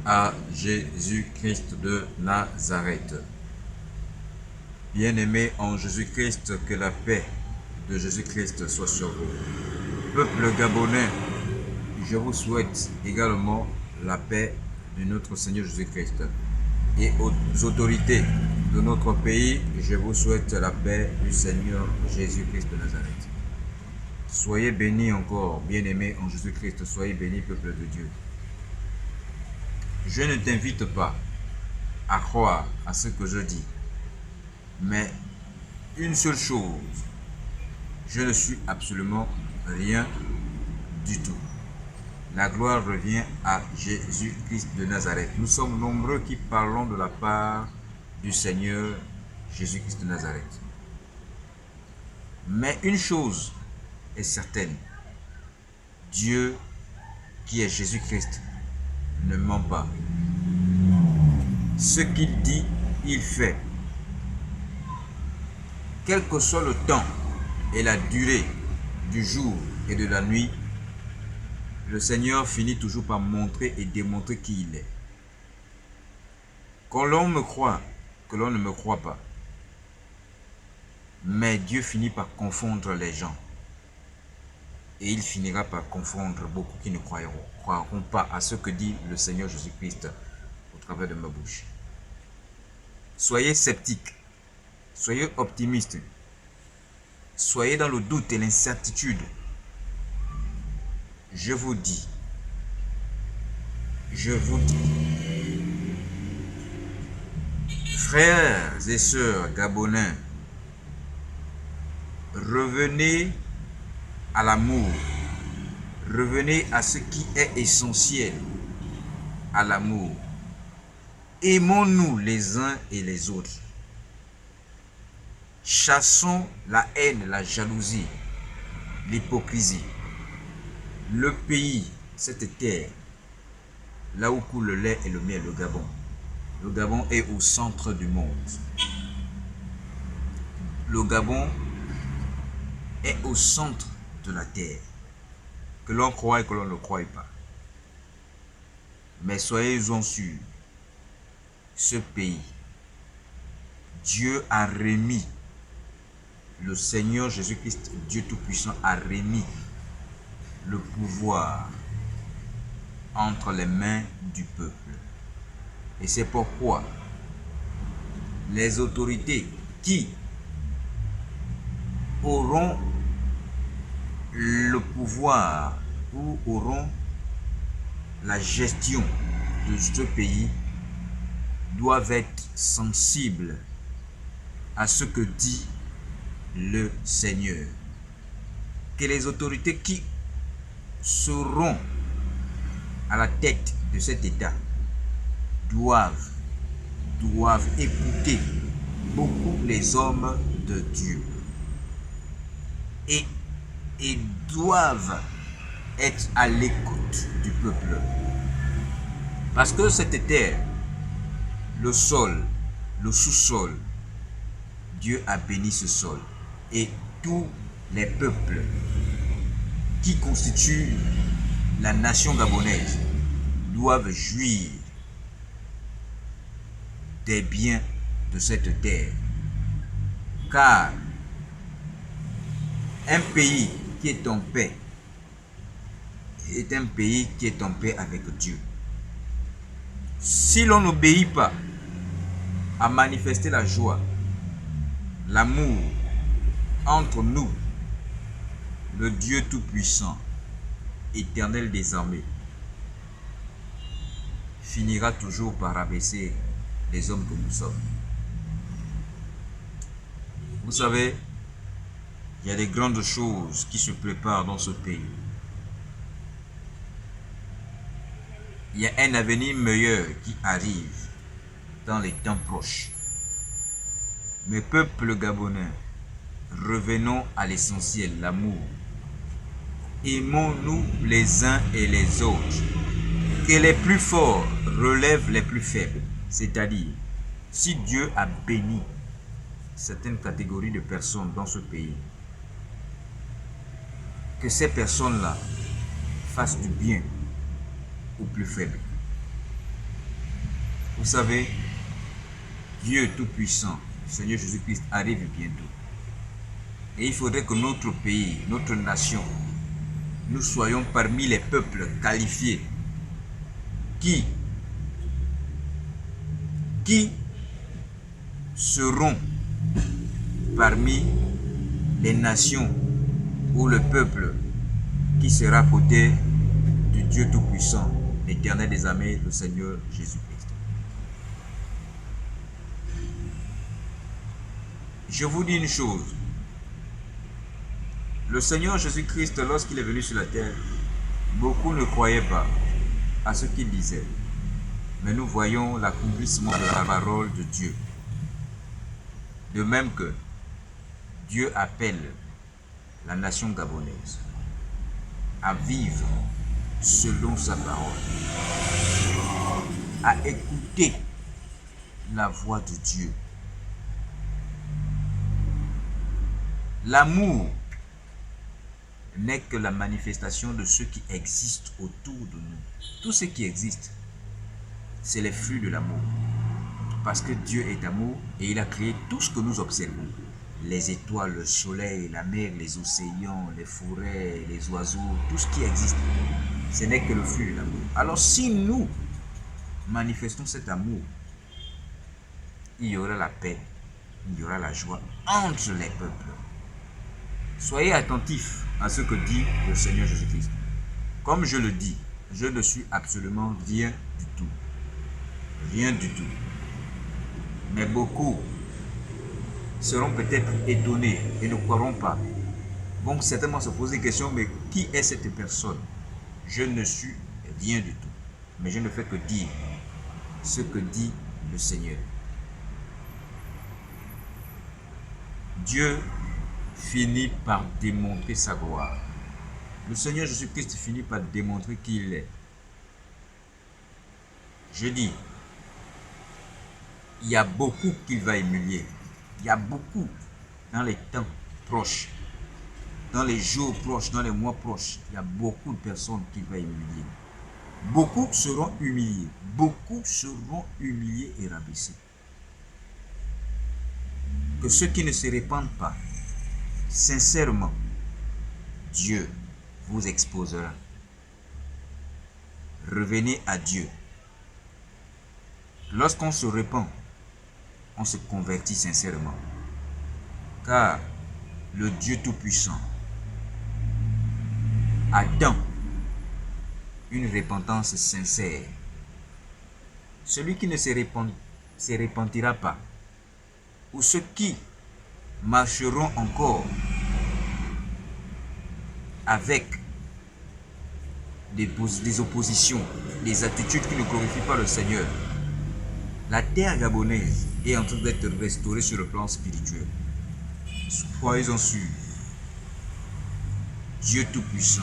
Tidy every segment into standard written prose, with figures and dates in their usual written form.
à Jésus-Christ de Nazareth. Bien-aimés en Jésus-Christ, que la paix de Jésus-Christ soit sur vous. Peuple gabonais, je vous souhaite également la paix de notre Seigneur Jésus-Christ. Et aux autorités de notre pays, je vous souhaite la paix du Seigneur Jésus-Christ de Nazareth. Soyez bénis encore, bien-aimés en Jésus-Christ, soyez bénis, peuple de Dieu. Je ne t'invite pas à croire à ce que je dis, mais une seule chose, je ne suis absolument rien du tout. La gloire revient à Jésus-Christ de Nazareth. Nous sommes nombreux qui parlons de la part du Seigneur Jésus-Christ de Nazareth. Mais une chose est certaine, Dieu qui est Jésus-Christ ne ment pas. Ce qu'il dit, il fait. Quel que soit le temps et la durée du jour et de la nuit, le Seigneur finit toujours par montrer et démontrer qui il est. Quand l'on me croit, que l'on ne me croit pas. Mais Dieu finit par confondre les gens. Et il finira par confondre beaucoup qui ne croiront pas à ce que dit le Seigneur Jésus-Christ au travers de ma bouche. Soyez sceptiques, soyez optimistes, soyez dans le doute et l'incertitude. Je vous dis, frères et sœurs gabonais, revenez à l'amour, revenez à ce qui est essentiel, à l'amour. Aimons-nous les uns et les autres. Chassons la haine, la jalousie, l'hypocrisie. Le pays, cette terre, là où coule le lait et le miel, le Gabon. Le Gabon est au centre du monde. Le Gabon est au centre de la terre. Que l'on croit et que l'on ne croit pas. Mais soyez-en sûrs, ce pays, Dieu a remis, le Seigneur Jésus-Christ, Dieu Tout-Puissant, a remis le pouvoir entre les mains du peuple. Et c'est pourquoi les autorités qui auront le pouvoir ou auront la gestion de ce pays doivent être sensibles à ce que dit le Seigneur. Que les autorités qui seront à la tête de cet État doivent écouter beaucoup les hommes de Dieu et doivent être à l'écoute du peuple. Parce que cette terre, le sol, le sous-sol, Dieu a béni ce sol. Et tous les peuples qui constituent la nation gabonaise doivent jouir des biens de cette terre. Car un pays qui est en paix est un pays qui est en paix avec Dieu. Si l'on n'obéit pas à manifester la joie, l'amour entre nous, le Dieu Tout-Puissant, éternel des armées, finira toujours par abaisser les hommes que nous sommes. Vous savez, il y a des grandes choses qui se préparent dans ce pays. Il y a un avenir meilleur qui arrive dans les temps proches. Mes peuples gabonais, revenons à l'essentiel, l'amour. Aimons-nous les uns et les autres. Que les plus forts relèvent les plus faibles. C'est-à-dire, si Dieu a béni certaines catégories de personnes dans ce pays, que ces personnes-là fassent du bien aux plus faibles. Vous savez, Dieu Tout-Puissant, Seigneur Jésus-Christ, arrive bientôt. Et il faudrait que notre pays, notre nation, nous soyons parmi les peuples qualifiés qui seront parmi les nations ou le peuple qui sera côté du Dieu Tout-Puissant, l'Éternel des armées, le Seigneur Jésus-Christ. Je vous dis une chose. Le Seigneur Jésus-Christ, lorsqu'il est venu sur la terre, beaucoup ne croyaient pas à ce qu'il disait. Mais nous voyons l'accomplissement de la parole de Dieu. De même que Dieu appelle la nation gabonaise à vivre selon sa parole, à écouter la voix de Dieu. L'amour n'est que la manifestation de ce qui existe autour de nous. Tout ce qui existe, c'est les fruits de l'amour. Parce que Dieu est amour et il a créé tout ce que nous observons. Les étoiles, le soleil, la mer, les océans, les forêts, les oiseaux, tout ce qui existe, ce n'est que le fruit de l'amour. Alors si nous manifestons cet amour, il y aura la paix, il y aura la joie entre les peuples. Soyez attentifs à ce que dit le Seigneur Jésus-Christ. Comme je le dis, je ne suis absolument rien du tout. Rien du tout. Mais beaucoup seront peut-être étonnés et ne croiront pas. Vont certainement se poser des questions, mais qui est cette personne? Je ne suis rien du tout. Mais je ne fais que dire ce que dit le Seigneur. Dieu finit par démontrer sa gloire. Le Seigneur Jésus-Christ finit par démontrer qui il est. Je dis, il y a beaucoup qu'il va humilier. Il y a beaucoup dans les temps proches, dans les jours proches, dans les mois proches. Il y a beaucoup de personnes qu'il va humilier. Beaucoup seront humiliés. Beaucoup seront humiliés et rabaissés. Que ceux qui ne se répandent pas, sincèrement, Dieu vous exposera. Revenez à Dieu. Lorsqu'on se répand, on se convertit sincèrement. Car le Dieu Tout-Puissant attend une repentance sincère. Celui qui ne se repentira pas, ou ceux qui marcheront encore avec des oppositions, des attitudes qui ne glorifient pas le Seigneur. La terre gabonaise est en train d'être restaurée sur le plan spirituel. Soyez-en sûrs. Dieu Tout-Puissant,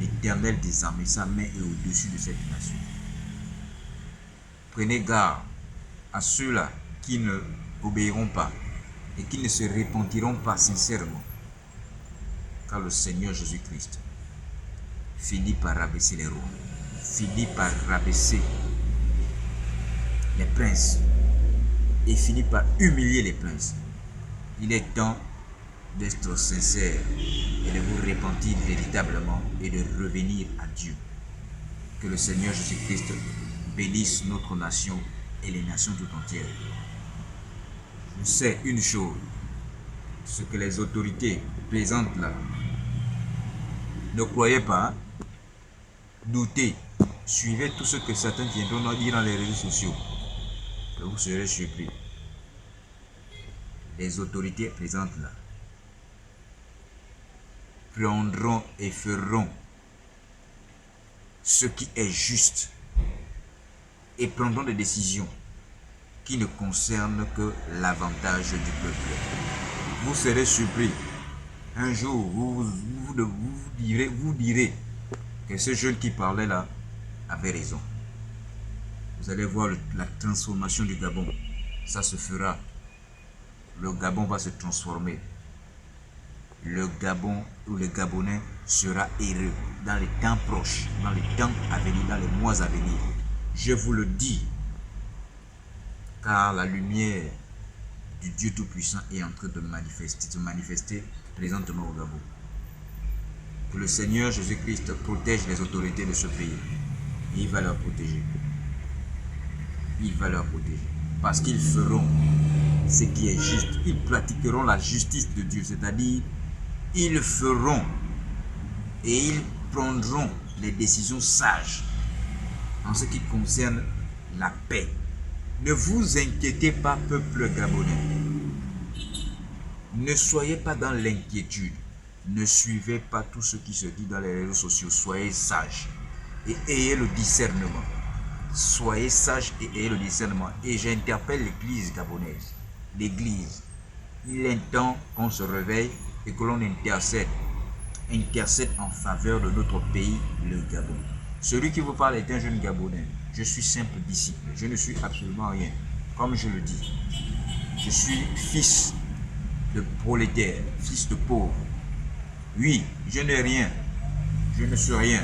l'Éternel des armées, sa main est au-dessus de cette nation. Prenez garde à ceux-là qui ne obéiront pas et qui ne se repentiront pas sincèrement. Car le Seigneur Jésus-Christ finit par rabaisser les rois, finit par rabaisser les princes et finit par humilier les princes. Il est temps d'être sincère et de vous repentir véritablement et de revenir à Dieu. Que le Seigneur Jésus-Christ bénisse notre nation et les nations tout entières. Je sais une chose, ce que les autorités présentes là, ne croyez pas, doutez, suivez tout ce que certains viendront dire dans les réseaux sociaux, que vous serez surpris. Les autorités présentes là prendront et feront ce qui est juste et prendront des décisions qui ne concernent que l'avantage du peuple. Vous serez surpris. Un jour, vous direz que ce jeune qui parlait là avait raison. Vous allez voir la transformation du Gabon. Ça se fera. Le Gabon va se transformer. Le Gabon ou le Gabonais sera heureux dans les temps proches, dans les temps à venir, dans les mois à venir. Je vous le dis. car la lumière du Dieu Tout-Puissant est en train de se manifester présentement au Gabon. Que le Seigneur Jésus-Christ protège les autorités de ce pays. Et il va leur protéger. Il va leur protéger. Parce qu'ils feront ce qui est juste. Ils pratiqueront la justice de Dieu. C'est-à-dire, ils feront et ils prendront les décisions sages en ce qui concerne la paix. Ne vous inquiétez pas, peuple gabonais. Ne soyez pas dans l'inquiétude. Ne suivez pas tout ce qui se dit dans les réseaux sociaux. Soyez sages et ayez le discernement. Soyez sages et ayez le discernement. Et j'interpelle l'église gabonaise. L'église, il est temps qu'on se réveille et que l'on intercède en faveur de notre pays, le Gabon. Celui qui vous parle est un jeune Gabonais. Je suis simple disciple. Je ne suis absolument rien. Comme je le dis, je suis fils de prolétaire, fils de pauvre. Oui, je n'ai rien. Je ne suis rien.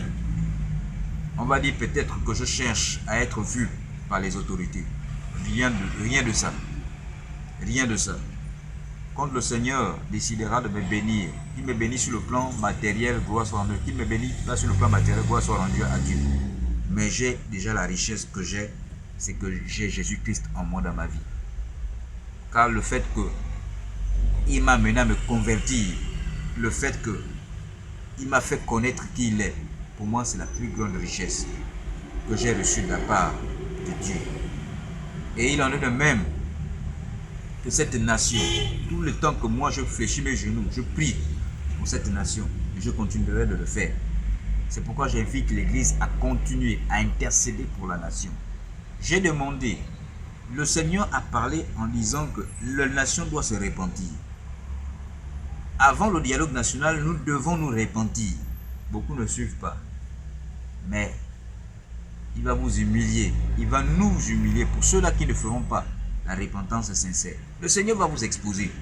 On va dire peut-être que je cherche à être vu par les autorités. Rien de ça. Rien de ça. Quand le Seigneur décidera de me bénir, il me bénit sur le plan matériel, gloire soit rendue. Il me bénit pas sur le plan matériel, gloire soit rendue à Dieu. Mais j'ai déjà la richesse que j'ai, c'est que j'ai Jésus-Christ en moi dans ma vie. Car le fait qu'il m'a amené à me convertir, le fait qu'il m'a fait connaître qui il est, pour moi c'est la plus grande richesse que j'ai reçue de la part de Dieu. Et il en est de même que cette nation, tout le temps que moi je fléchis mes genoux, je prie pour cette nation, et je continuerai de le faire. C'est pourquoi j'invite l'Église à continuer à intercéder pour la nation. J'ai demandé, le Seigneur a parlé en disant que la nation doit se repentir. Avant le dialogue national, nous devons nous repentir. Beaucoup ne suivent pas. Mais il va vous humilier. Il va nous humilier pour ceux-là qui ne feront pas la repentance sincère. Le Seigneur va vous exposer.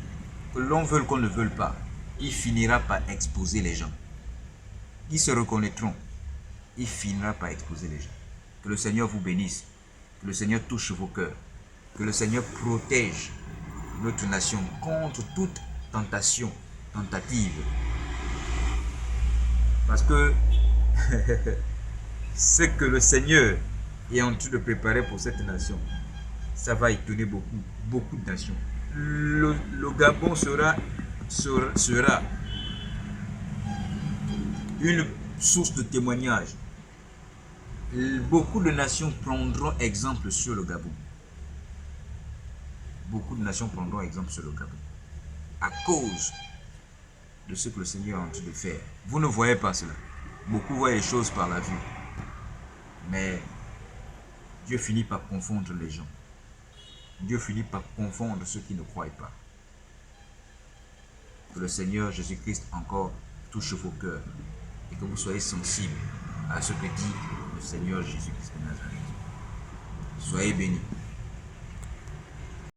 Que l'on veuille qu'on ne veuille pas, il finira par exposer les gens. Ils se reconnaîtront. Il finira par exposer les gens. Que le Seigneur vous bénisse. Que le Seigneur touche vos cœurs. Que le Seigneur protège notre nation contre toute tentative. Parce que ce que le Seigneur est en train de préparer pour cette nation, ça va étonner beaucoup de nations. Le Gabon sera une source de témoignage. Beaucoup de nations prendront exemple sur le Gabon. Beaucoup de nations prendront exemple sur le Gabon. À cause de ce que le Seigneur est en train de faire. Vous ne voyez pas cela. Beaucoup voient les choses par la vue. Mais Dieu finit par confondre les gens. Dieu finit par confondre ceux qui ne croient pas. Que le Seigneur Jésus-Christ encore touche vos cœurs et que vous soyez sensibles à ce que dit le Seigneur Jésus-Christ de Nazareth. Soyez bénis.